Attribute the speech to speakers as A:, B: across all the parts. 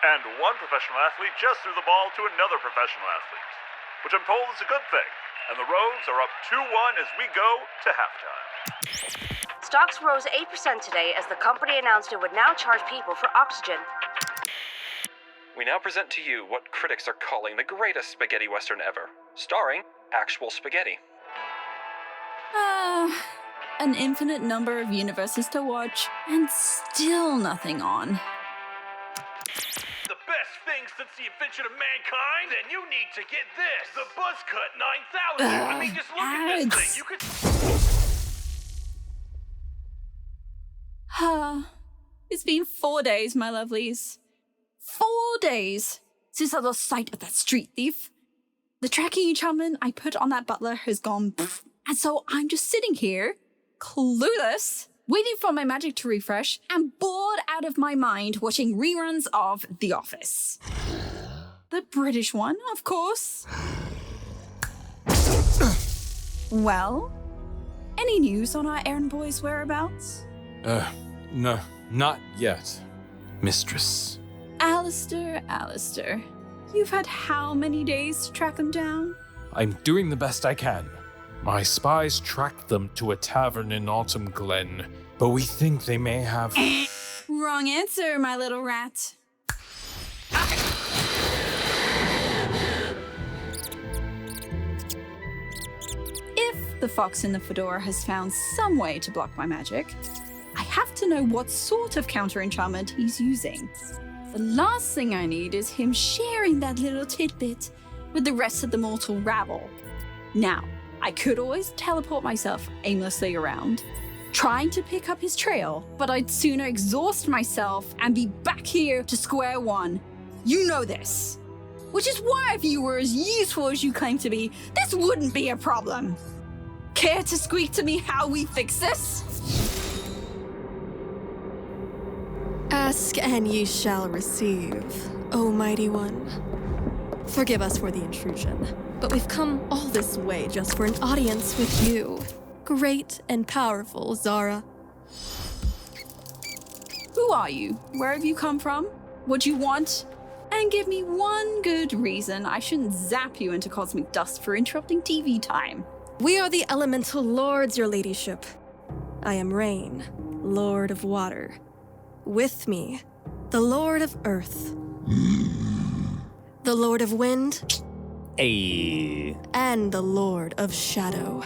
A: And one professional athlete just threw the ball to another professional athlete, which I'm told is a good thing. And the Rogues are up 2-1 as we go to halftime.
B: Stocks rose 8% today as the company announced it would now charge people for oxygen.
C: We now present to you what critics are calling the greatest spaghetti western ever, starring actual spaghetti.
D: An infinite number of universes to watch, and still nothing on.
E: The best thing since the invention of mankind? Then you need to get this, the Buzzcut 9000. I mean, just look at this thing. You could...
D: It's been 4 days, my lovelies. 4 days since I lost sight of that street thief. The tracking enchantment I put on that butler has gone pfft, and so I'm just sitting here, clueless, waiting for my magic to refresh, and bored out of my mind watching reruns of The Office. The British one, of course. Well, any news on our errand boy's whereabouts?
F: No, not yet, mistress.
D: Alistair, you've had how many days to track them down?
F: I'm doing the best I can. My spies tracked them to a tavern in Autumn Glen, but we think they may have...
D: Wrong answer, my little rat. If the fox in the fedora has found some way to block my magic, I have to know what sort of counter-enchantment he's using. The last thing I need is him sharing that little tidbit with the rest of the mortal rabble. Now, I could always teleport myself aimlessly around, trying to pick up his trail, but I'd sooner exhaust myself and be back here to square one. You know this. Which is why if you were as useful as you claim to be, this wouldn't be a problem. Care to squeak to me how we fix this?
G: Ask and ye shall receive, O mighty one. Forgive us for the intrusion, but we've come all this way just for an audience with you, great and powerful Zahrah.
D: Who are you? Where have you come from? What do you want? And give me one good reason I shouldn't zap you into cosmic dust for interrupting TV time.
G: We are the elemental lords, your ladyship. I am Rane, Lord of Water. With me, the Lord of Earth, the Lord of Wind, and the Lord of Shadow.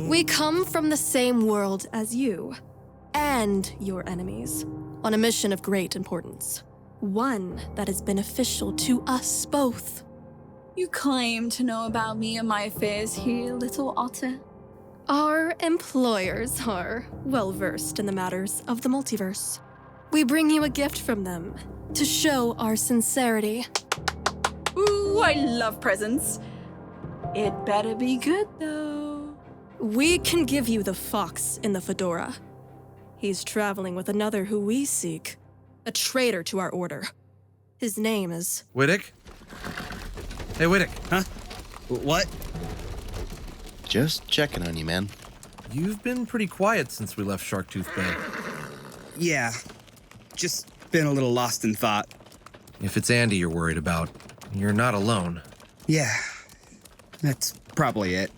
G: We come from the same world as you, and your enemies, on a mission of great importance. One that is beneficial to us both.
D: You claim to know about me and my affairs here, little otter.
G: Our employers are well-versed in the matters of the multiverse. We bring you a gift from them to show our sincerity.
D: Ooh, I love presents. It better be good, though.
G: We can give you the fox in the fedora. He's traveling with another who we seek, a traitor to our order. His name is...
H: Widik? Hey, Widik.
I: Huh? What?
J: Just checking on you, man.
H: You've been pretty quiet since we left Sharktooth Bay.
I: Yeah, just been a little lost in thought.
H: If it's Andy you're worried about, you're not alone.
I: Yeah, that's probably it.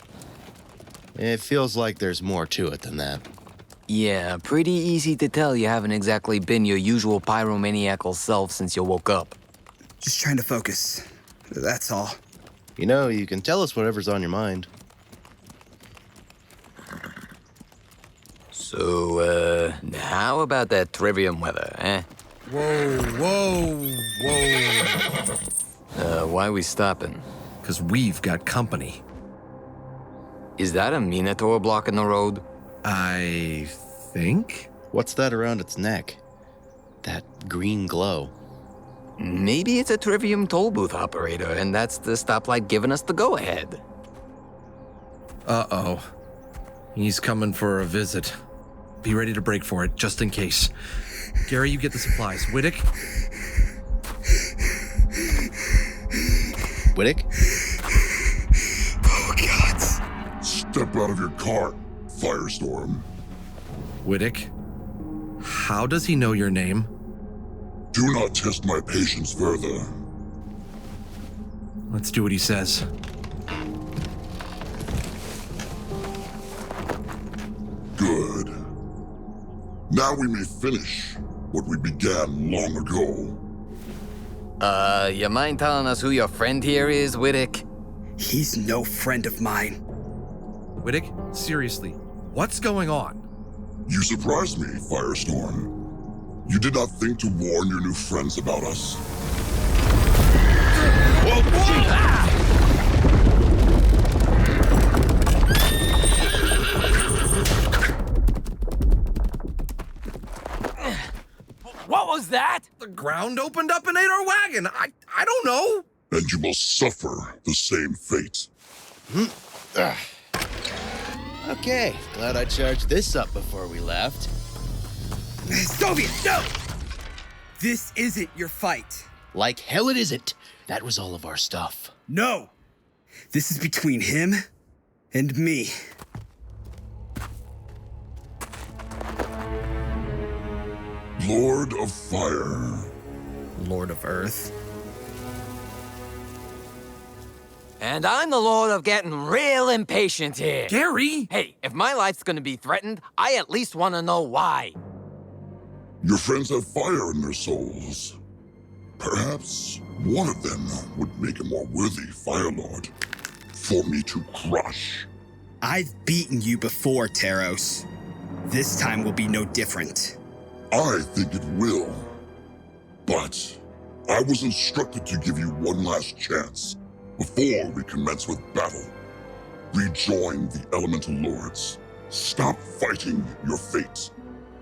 J: It feels like there's more to it than that.
K: Yeah, pretty easy to tell you haven't exactly been your usual pyromaniacal self since you woke up.
I: Just trying to focus. That's all.
J: You know, you can tell us whatever's on your mind.
K: So, how about that trivium weather, eh?
H: Whoa.
K: Why we stopping?
H: 'Cause we've got company.
K: Is that a Minotaur blocking the road?
H: I think?
J: What's that around its neck? That green glow.
K: Maybe it's a Trivium toll booth operator, and that's the stoplight giving us the go-ahead.
H: Uh-oh. He's coming for a visit. Be ready to break for it, just in case. Gary, you get the supplies. Widik?
J: Widik?
L: Oh, God. Step out of your car, Firestorm.
H: Widik? How does he know your name?
L: Do not test my patience further.
H: Let's do what he says.
L: Good. Now we may finish what we began long ago.
K: You mind telling us who your friend here is, Widik?
I: He's no friend of mine.
H: Widik, seriously, what's going on?
L: You surprised me, Firestorm. You did not think to warn your new friends about us.
K: What was that?
H: The ground opened up and ate our wagon. I don't know.
L: And you will suffer the same fate.
J: Okay, glad I charged this up before we left.
I: Soviet, no! This isn't your fight.
J: Like hell it isn't. That was all of our stuff.
I: No! This is between him and me.
L: Lord of Fire.
I: Lord of Earth.
K: And I'm the lord of getting real impatient here.
H: Gary!
K: Hey, if my life's gonna be threatened, I at least want to know why.
L: Your friends have fire in their souls. Perhaps one of them would make a more worthy Fire Lord for me to crush.
I: I've beaten you before, Terros. This time will be no different.
L: I think it will. But I was instructed to give you one last chance before we commence with battle. Rejoin the Elemental Lords. Stop fighting your fate.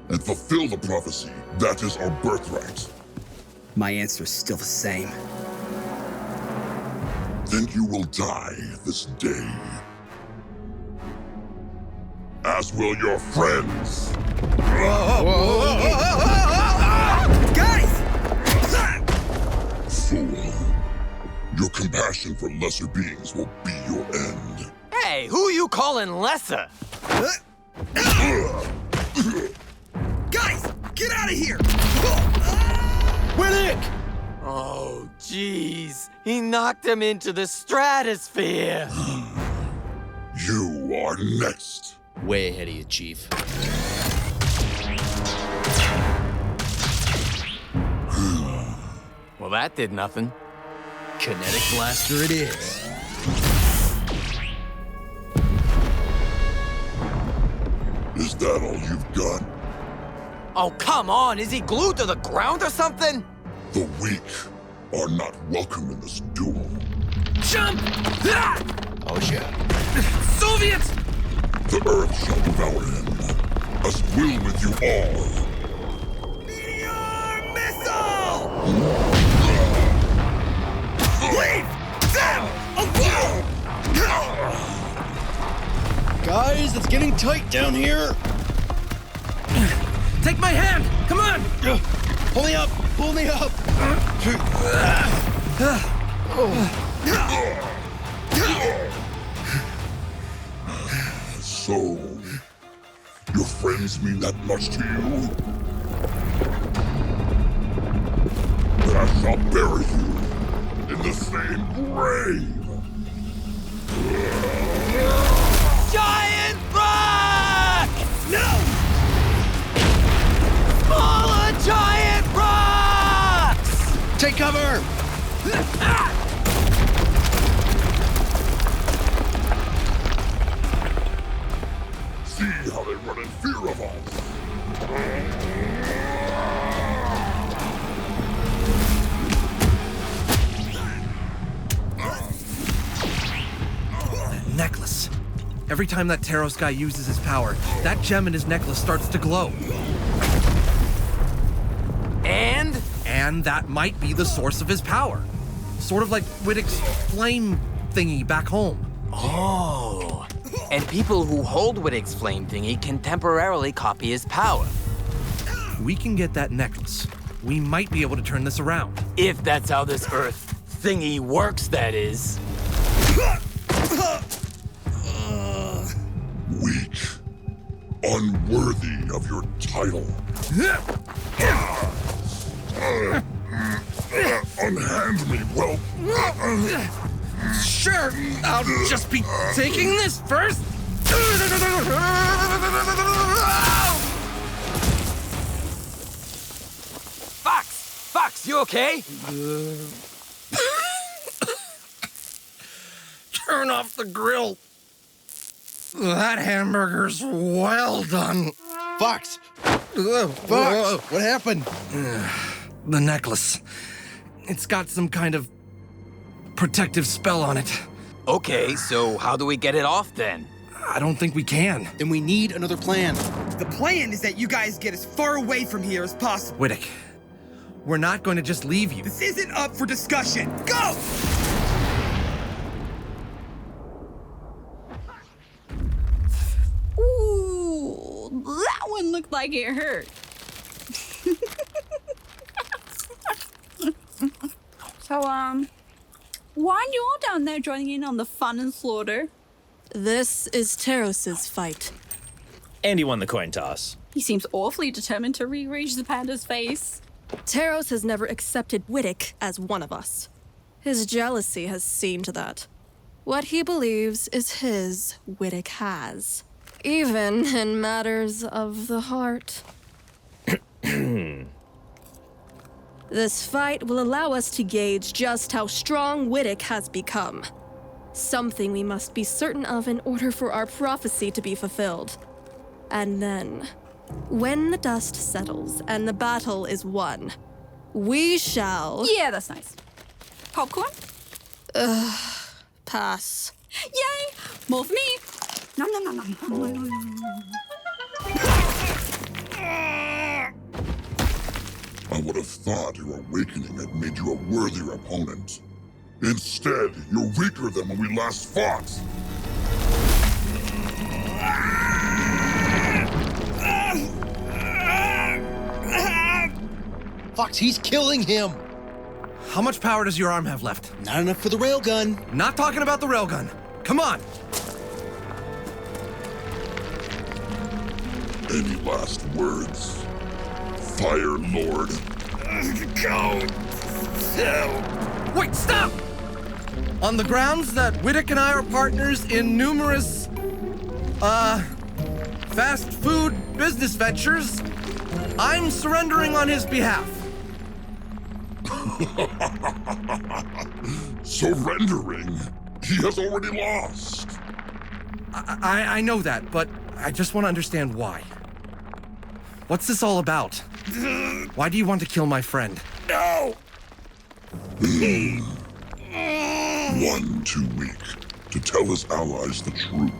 L: And fulfill the prophecy that is our birthright.
I: My answer is still the same.
L: Then you will die this day. As will your friends.
I: Guys!
L: Fool. Your compassion for lesser beings will be your end.
K: Hey, who you calling lesser?
I: Guys, get out of here!
J: Widik!
K: Oh, jeez. He knocked him into the stratosphere.
L: You are next.
J: Way ahead of you, Chief.
K: Well, that did nothing.
J: Kinetic blaster it is.
L: Is that all you've got?
K: Oh, come on. Is he glued to the ground or something?
L: The weak are not welcome in this duel.
K: Jump!
J: Oh, yeah.
K: Soviets!
L: The earth shall devour him, as will with you all.
I: Meteor missile! Leave them alone!
J: Guys, it's getting tight down here.
H: Take my hand! Come on!
J: Pull me up! Pull me up!
L: So, your friends mean that much to you? Then I shall bury you in the same grave.
K: Giant rock!
I: No!
K: Smaller giant rocks!
J: Take cover!
L: See how they run in fear of us.
H: That necklace. Every time that Terros guy uses his power, that gem in his necklace starts to glow. And that might be the source of his power. Sort of like Widik's flame thingy back home.
K: Oh. And people who hold Widik's flame thingy can temporarily copy his power.
H: If we can get that necklace, we might be able to turn this around.
K: If that's how this Earth thingy works, that is.
L: Weak. Unworthy of your title. Unhand me, well...
H: Sure, I'll just be taking this first.
K: Fox, you okay?
H: Turn off the grill. That hamburger's well done.
J: Fox! Fox! What happened?
H: The necklace. It's got some kind of protective spell on it.
K: Okay, so how do we get it off then?
H: I don't think we can.
J: Then we need another plan.
I: The plan is that you guys get as far away from here as possible.
H: Widik, we're not going to just leave you.
I: This isn't up for discussion. Go!
D: Ooh, that one looked like it hurt. So, why aren't you all down there joining in on the fun and slaughter?
G: This is Terros' fight.
M: And he won the coin toss.
D: He seems awfully determined to rearrange the panda's face.
G: Terros has never accepted Widik as one of us. His jealousy has seen to that. What he believes is his, Widik has. Even in matters of the heart. This fight will allow us to gauge just how strong Widik has become. Something we must be certain of in order for our prophecy to be fulfilled. And then, when the dust settles and the battle is won, we shall...
D: Yeah, that's nice. Popcorn?
G: Pass.
D: Yay! More for me! Nom nom nom nom.
L: I would have thought your awakening had made you a worthier opponent. Instead, you're weaker than when we last fought.
J: Fox, he's killing him!
H: How much power does your arm have left?
J: Not enough for the railgun.
H: Not talking about the railgun. Come on!
L: Any last words? Fire Lord.
E: Go!
H: Wait, stop! On the grounds that Widik and I are partners in numerous, fast food business ventures, I'm surrendering on his behalf.
L: Surrendering? He has already lost.
H: I know that, but I just want to understand why. What's this all about? Why do you want to kill my friend?
E: No!
L: One too weak to tell his allies the truth.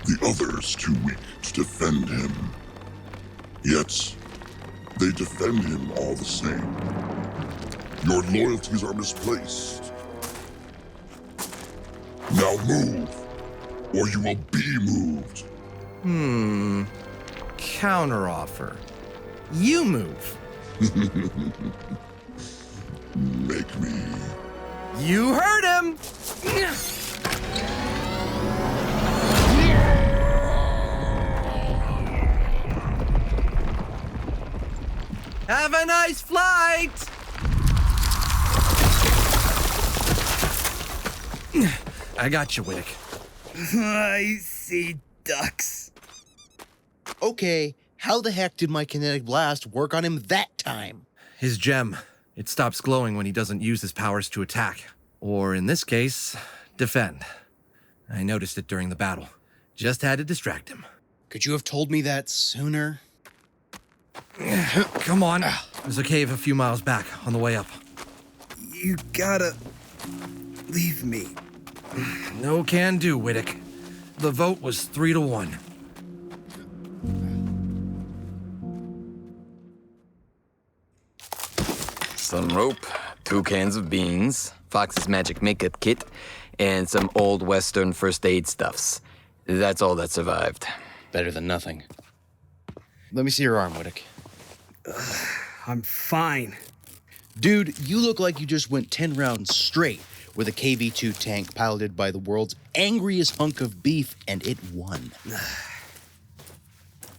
L: The others too weak to defend him. Yet, they defend him all the same. Your loyalties are misplaced. Now move, or you will be moved.
H: Counteroffer. You move.
L: Make me.
H: You heard him! Have a nice flight! I got you, Widik.
I: I see ducks.
J: Okay, how the heck did my kinetic blast work on him that time?
H: His gem. It stops glowing when he doesn't use his powers to attack. Or in this case, defend. I noticed it during the battle. Just had to distract him.
J: Could you have told me that sooner?
H: Come on. There's a cave a few miles back on the way up.
I: You gotta leave me.
H: No can do, Widik. The vote was 3-1.
K: Some rope, 2 cans of beans, Fox's magic makeup kit, and some old Western first aid stuffs. That's all that survived.
J: Better than nothing. Let me see your arm, Widik.
I: I'm fine.
J: Dude, you look like you just went 10 rounds straight with a KV-2 tank piloted by the world's angriest hunk of beef, and it won.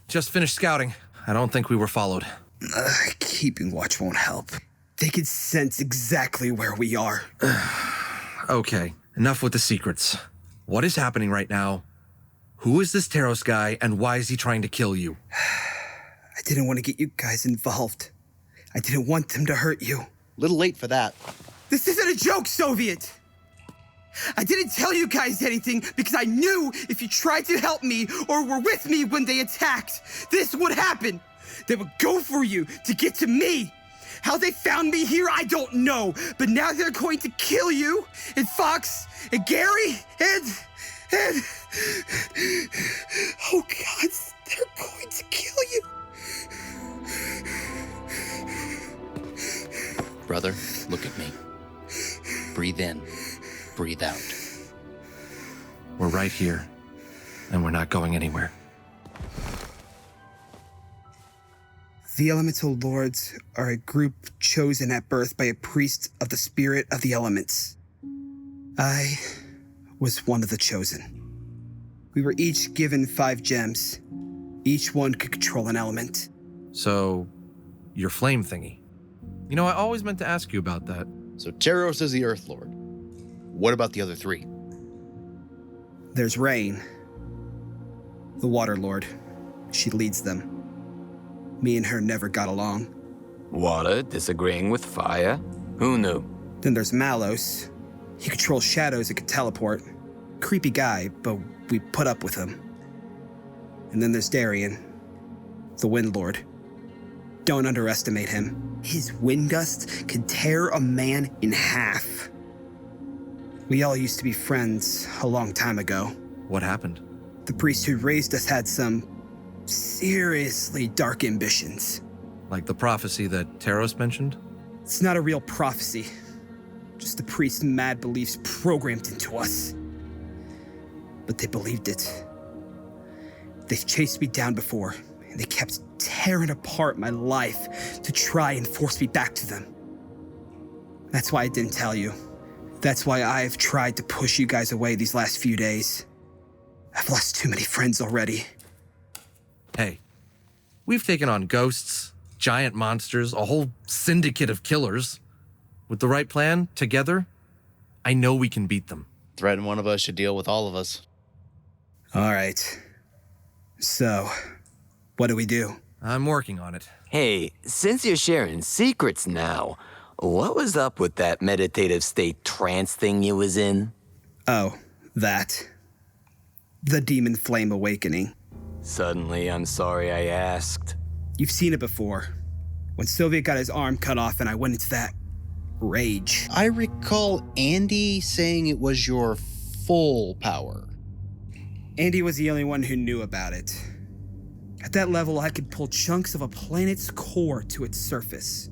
H: Just finished scouting. I don't think we were followed.
I: Keeping watch won't help. They can sense exactly where we are.
H: Okay, enough with the secrets. What is happening right now? Who is this Terros guy, and why is he trying to kill you?
I: I didn't want to get you guys involved. I didn't want them to hurt you.
J: Little late for that.
I: This isn't a joke, Soviet! I didn't tell you guys anything because I knew if you tried to help me or were with me when they attacked, this would happen. They would go for you to get to me. How they found me here, I don't know. But now they're going to kill you, and Fox, and Gary, and... Oh, God, they're going to kill you.
J: Brother, look at me. Breathe in. Breathe out.
H: We're right here, and we're not going anywhere.
I: The Elemental Lords are a group chosen at birth by a priest of the spirit of the elements. I was one of the chosen. We were each given 5 gems. Each one could control an element.
H: So, your flame thingy. You know, I always meant to ask you about that.
J: So Terros is the Earth Lord. What about the other 3?
I: There's Rane, the Water Lord. She leads them. Me and her never got along.
K: Water disagreeing with fire? Who knew?
I: Then there's Malos. He controls shadows and can teleport. Creepy guy, but we put up with him. And then there's Darien, the Wind Lord. Don't underestimate him. His wind gust can tear a man in half. We all used to be friends a long time ago.
H: What happened?
I: The priest who raised us had some seriously dark ambitions.
H: Like the prophecy that Terros mentioned?
I: It's not a real prophecy. Just the priest's mad beliefs programmed into us. But they believed it. They've chased me down before, and they kept tearing apart my life to try and force me back to them. That's why I didn't tell you. That's why I've tried to push you guys away these last few days. I've lost too many friends already.
H: Hey, we've taken on ghosts, giant monsters, a whole syndicate of killers. With the right plan, together, I know we can beat them.
J: Threaten one of us should deal with all of us.
I: All right. So, what do we do?
H: I'm working on it.
K: Hey, since you're sharing secrets now, what was up with that meditative state trance thing you was in?
I: Oh, that. The Demon Flame Awakening.
K: Suddenly, I'm sorry I asked.
I: You've seen it before. When Soviet got his arm cut off and I went into that rage.
J: I recall Andy saying it was your full power.
I: Andy was the only one who knew about it. At that level, I could pull chunks of a planet's core to its surface.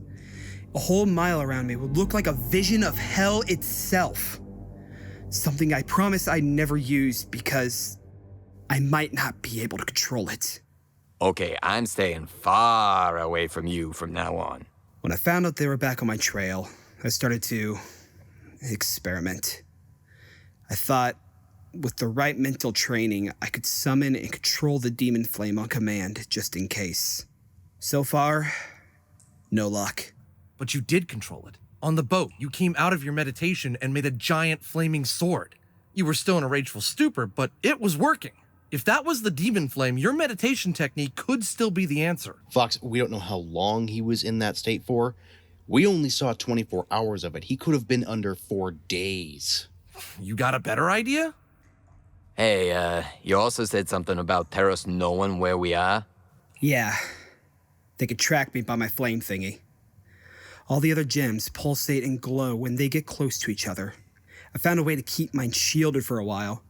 I: A whole mile around me would look like a vision of hell itself. Something I promise I'd never use because I might not be able to control it.
K: Okay, I'm staying far away from you from now on.
I: When I found out they were back on my trail, I started to experiment. I thought, with the right mental training, I could summon and control the demon flame on command, just in case. So far, no luck.
H: But you did control it. On the boat, you came out of your meditation and made a giant flaming sword. You were still in a rageful stupor, but it was working. If that was the demon flame, your meditation technique could still be the answer.
J: Fox, we don't know how long he was in that state for. We only saw 24 hours of it. He could have been under 4 days.
H: You got a better idea?
K: Hey, you also said something about Terros knowing where we are?
I: Yeah. They could track me by my flame thingy. All the other gems pulsate and glow when they get close to each other. I found a way to keep mine shielded for a while,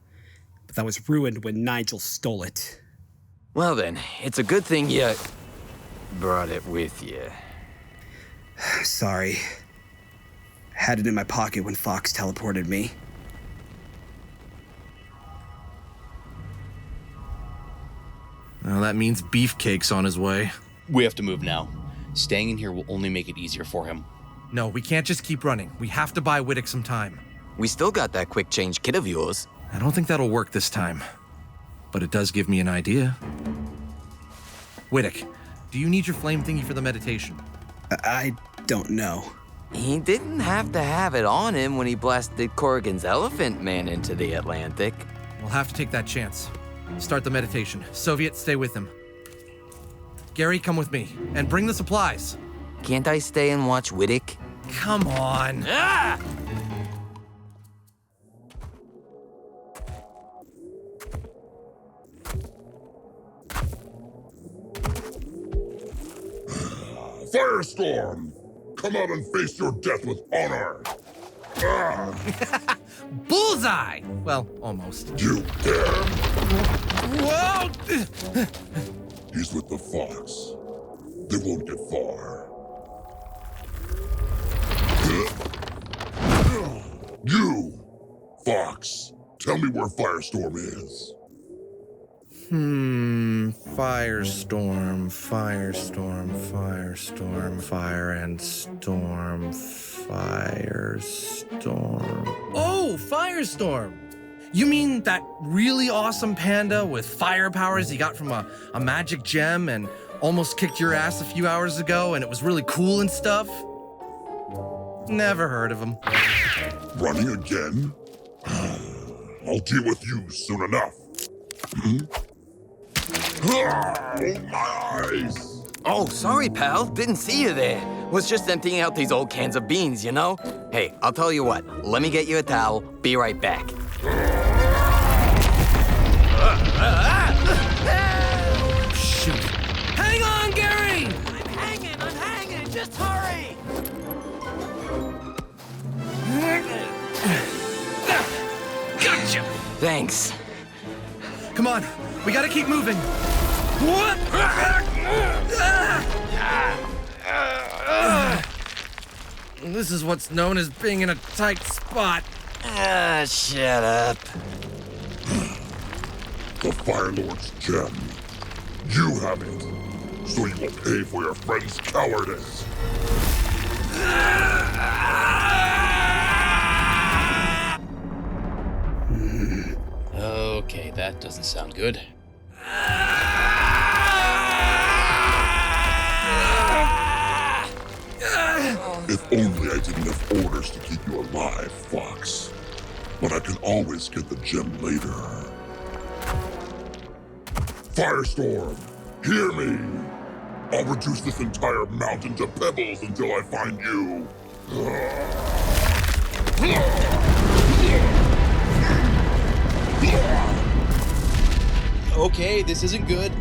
I: but that was ruined when Nigel stole it.
K: Well then, it's a good thing you brought it with you.
I: Sorry. Had it in my pocket when Fox teleported me.
H: Well, that means Beefcake's on his way.
J: We have to move now. Staying in here will only make it easier for him.
H: No, we can't just keep running. We have to buy Widik some time.
K: We still got that quick change kit of yours.
H: I don't think that'll work this time. But it does give me an idea. Widik, do you need your flame thingy for the meditation?
I: I don't know.
K: He didn't have to have it on him when he blasted Corrigan's Elephant Man into the Atlantic.
H: We'll have to take that chance. Start the meditation. Soviet, stay with him. Gary, come with me. And bring the supplies.
K: Can't I stay and watch Widik?
H: Come on.
K: Ah!
L: Firestorm! Come out and face your death with honor!
H: Bullseye! Well, almost.
L: You dare?
H: Whoa!
L: He's with the Fox. They won't get far. You, Fox, tell me where Firestorm is.
H: Firestorm, fire and storm, firestorm. Oh, Firestorm! You mean that really awesome panda with fire powers he got from a magic gem and almost kicked your ass a few hours ago and it was really cool and stuff? Never heard of him.
L: Running again? I'll deal with you soon enough. Oh, my eyes!
K: Oh, sorry, pal. Didn't see you there. Was just emptying out these old cans of beans, you know? Hey, I'll tell you what. Let me get you a towel. Be right back.
H: Shoot. Hang on, Gary!
K: I'm hanging. Just hurry!
H: Gotcha!
K: Thanks.
H: Come on, we gotta keep moving. What? This is what's known as being in a tight spot.
K: Shut up.
L: The Fire Lord's gem. You have it, so you will pay for your friend's cowardice.
N: Okay, that doesn't sound good.
L: If only I didn't have orders to keep you alive, Fox. But I can always get the gem later. Firestorm, hear me! I'll reduce this entire mountain to pebbles until I find you.
J: Okay, this isn't good.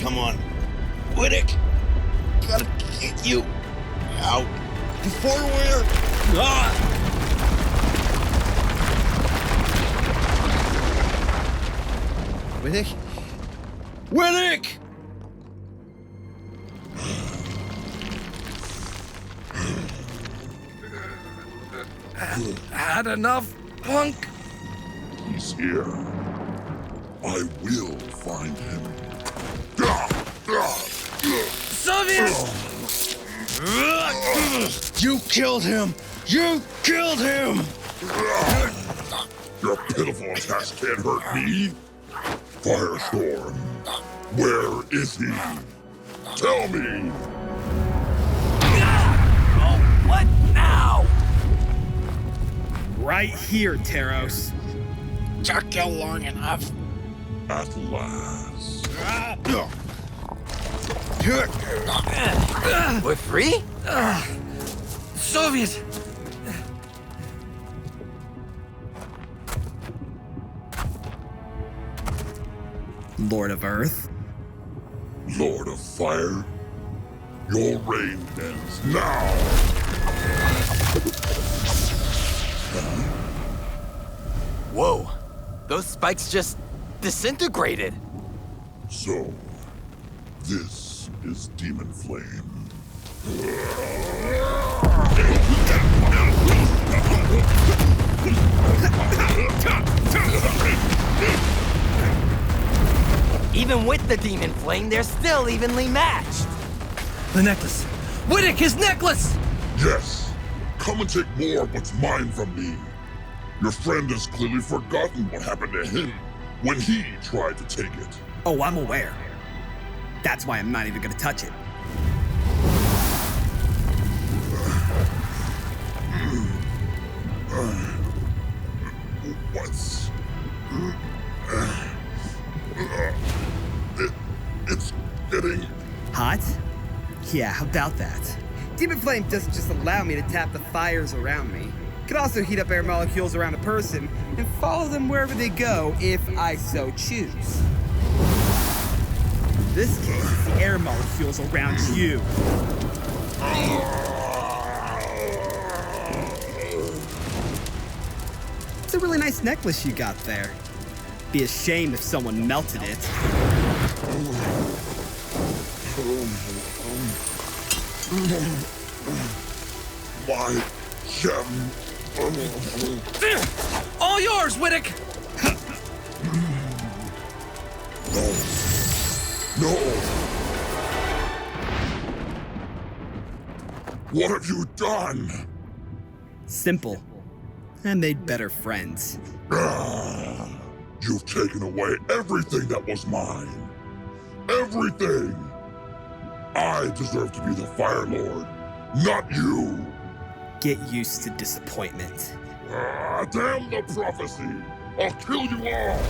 J: Come on. Widik! Gotta get you out before we're... Widik? Widik!
H: Had enough, punk?
L: He's here. I will find him.
H: Soviet!
J: You killed him! You killed him!
L: Your pitiful attacks can't hurt me. Firestorm, where is he? Tell me!
K: Oh, what now?
I: Right here, Terros.
N: Took you long enough.
L: At last.
K: We're free?
H: Soviet!
I: Lord of Earth.
L: Lord of Fire, your reign ends now!
K: Whoa, those spikes just disintegrated.
L: So, this is Demon Flame.
K: Even with the demon flame, they're still evenly matched.
H: The necklace! Widik, his necklace!
L: Yes, come and take more of what's mine from me. Your friend has clearly forgotten what happened to him when he tried to take it.
I: Oh, I'm aware. That's why I'm not even gonna touch it.
L: What's... It's getting...
I: Hot? Yeah, how about that? Demon Flame doesn't just allow me to tap the fires around me. It can also heat up air molecules around a person and follow them wherever they go if I so choose. In this case, it's the air molecules around you. It's a really nice necklace you got there. Be a shame if someone melted it.
L: My gem.
H: All yours, Widik!
L: No. What have you done?
I: Simple. I made better friends.
L: You've taken away everything that was mine. Everything. I deserve to be the Fire Lord, not you.
I: Get used to disappointment.
L: Damn the prophecy. I'll kill you all.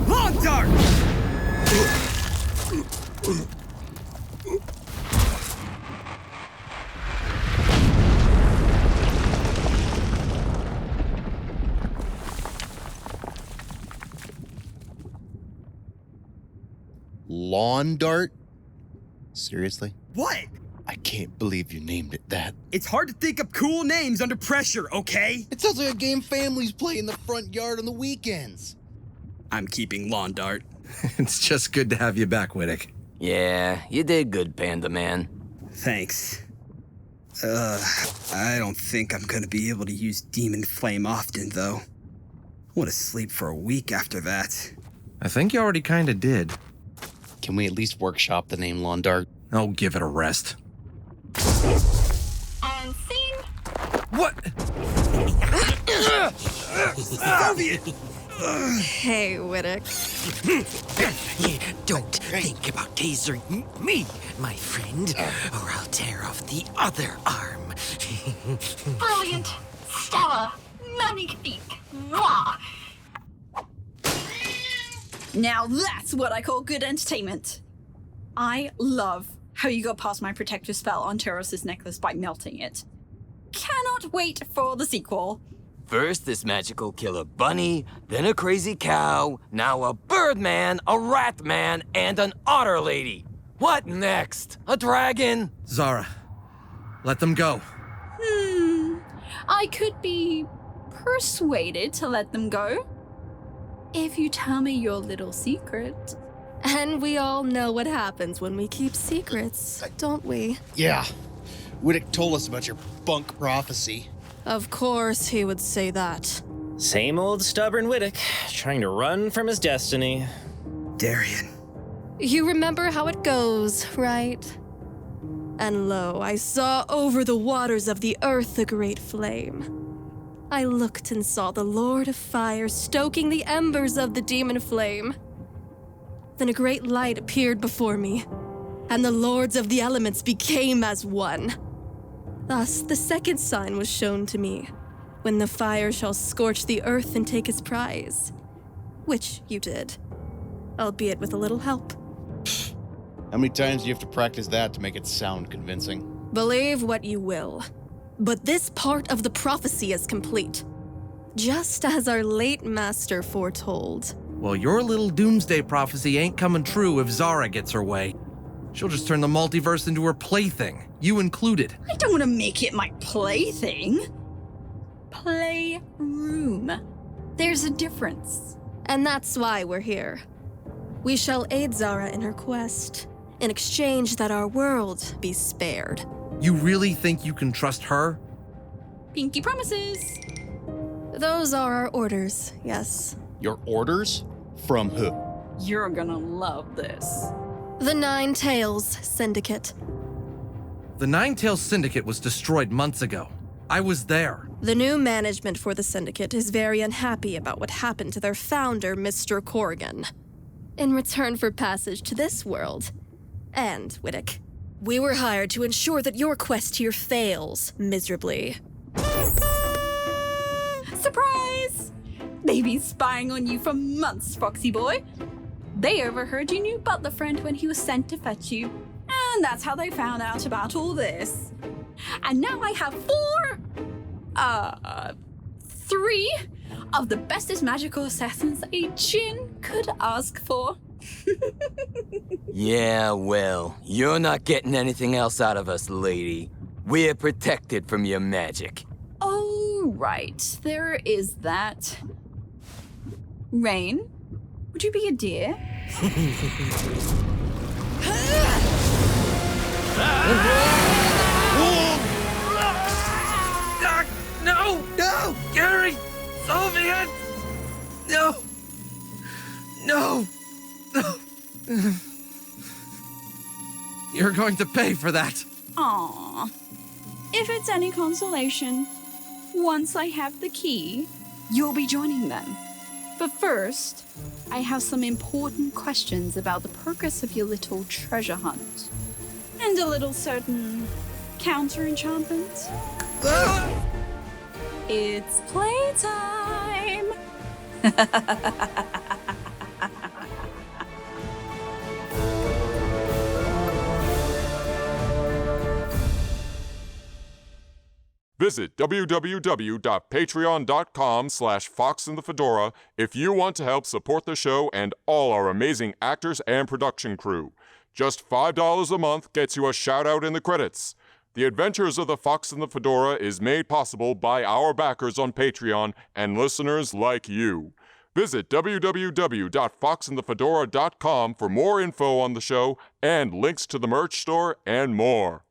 I: Long Dart!
J: Lawn dart? Seriously?
I: What?
J: I can't believe you named it that.
I: It's hard to think of cool names under pressure, okay?
J: It sounds like a game families play in the front yard on the weekends.
I: I'm keeping Lawn Dart.
H: It's just good to have you back, Widik.
K: Yeah, you did good, Panda Man.
I: Thanks. I don't think I'm gonna be able to use Demon Flame often, though. I want to sleep for a week after that.
H: I think you already kinda did.
J: Can we at least workshop the name Lawn Dart?
H: Oh, give it a rest.
O: And scene.
H: What?
G: Hey, Widik.
P: Don't think about tasering me, my friend, or I'll tear off the other arm.
O: Brilliant. Stellar. Magnifique. Mwah.
D: Now that's what I call good entertainment. I love how you got past my protective spell on Terros' necklace by melting it. Cannot wait for the sequel.
K: First, this magical killer bunny, then a crazy cow, now a bird man, a rat man, and an otter lady. What next? A dragon?
H: Zahrah, let them go.
D: I could be persuaded to let them go. If you tell me your little secret.
G: And we all know what happens when we keep secrets, don't we?
J: Yeah. Widik told us about your bunk prophecy.
G: Of course he would say that.
M: Same old stubborn Widik, trying to run from his destiny.
I: Darien.
G: You remember how it goes, right? And lo, I saw over the waters of the earth a great flame. I looked and saw the Lord of Fire stoking the embers of the demon flame. Then a great light appeared before me, and the lords of the elements became as one. Thus, the second sign was shown to me, when the fire shall scorch the earth and take its prize. Which you did, albeit with a little help.
J: How many times do you have to practice that to make it sound convincing?
G: Believe what you will, but this part of the prophecy is complete. Just as our late master foretold.
H: Well, your little doomsday prophecy ain't coming true if Zahrah gets her way. She'll just turn the multiverse into her plaything, you included.
D: I don't want to make it my plaything. Playroom. There's a difference.
G: And that's why we're here. We shall aid Zahrah in her quest, in exchange that our world be spared.
H: You really think you can trust her?
D: Pinky promises.
G: Those are our orders, yes.
J: Your orders? From who?
D: You're gonna love this.
G: The Nine Tails Syndicate.
H: The Nine Tails Syndicate was destroyed months ago. I was there.
G: The new management for the Syndicate is very unhappy about what happened to their founder, Mr. Corrigan. In return for passage to this world. And, Widik, we were hired to ensure that your quest here fails miserably.
D: Surprise! They've been spying on you for months, Foxy boy. They overheard your new butler friend when he was sent to fetch you. And that's how they found out about all this. And now I have 3 of the bestest magical assassins a djinn could ask for.
K: Yeah, well, you're not getting anything else out of us, lady. We're protected from your magic.
D: Oh, right. There is that. Rane, would you be a dear?
H: No! No! Gary! Soviet! No! No! No! You're going to pay for that.
D: Aww. If it's any consolation, once I have the key, you'll be joining them. But first, I have some important questions about the progress of your little treasure hunt. And a little certain counter-enchantment. It's playtime!
Q: Visit www.patreon.com/foxandthefedora if you want to help support the show and all our amazing actors and production crew. Just $5 a month gets you a shout-out in the credits. The Adventures of the Fox and the Fedora is made possible by our backers on Patreon and listeners like you. Visit www.foxandthefedora.com for more info on the show and links to the merch store and more.